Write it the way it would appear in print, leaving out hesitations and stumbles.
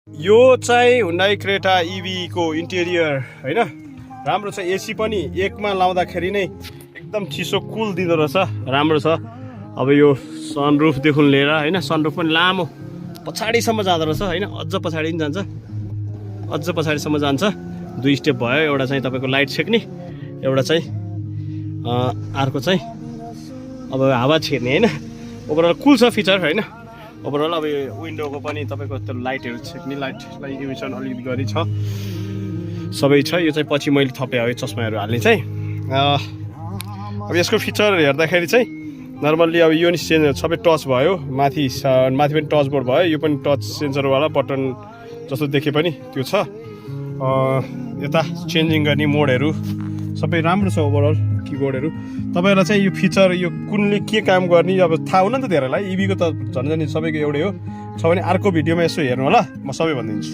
यो चाहिँ Hyundai Creta इभीको interior होइन, राम्रो छ। एसी पनि एकमा लाउँदाखेरि नै एकदम चिसो कुल दिँदो रहेछ, राम्रो छ। अब यो सनरुफदेखि लिएर होइन, सनरुफ पनि लामो पछाडिसम्म जाँदो रहेछ होइन, अझ पछाडि पनि जान्छ, अझ पछाडिसम्म जान्छ। 2 स्टेप भयो, एउटा चाहिँ तपाईँको लाइट छेक्ने, एउटा चाहिँ अर्को चाहिँ अब हावा छिर्ने होइन। ओभरअल कुल छ फिचर होइन। ओभरअल अब यो विन्डोको पनि तपाईँको त्यो लाइटहरू छेक्ने, लाइटलाई इमिसन अलिकति गरी छ, सबै छ। यो चाहिँ पछि मैले थपेँ अब चस्माहरू हाल्ने चाहिँ। अब यसको फिचर हेर्दाखेरि चाहिँ नर्मल्ली अब यो नि सबै टच भयो, माथि पनि टच बोर्ड भयो, यो पनि टच सेन्सरवाला बटन जस्तो देखे पनि त्यो छ। यता चेन्जिङ गर्ने मोडहरू सबै राम्रो छ। ओभरअल किबोर्डहरू तपाईँहरूलाई चाहिँ यो फिचर यो कुनले के काम गर्ने अब थाहा हुन त धेरैलाई, इभीको त झन् सबैको एउटै हो। छ भने अर्को भिडियोमा यसो हेर्नु होला, म सबै भनिदिन्छु।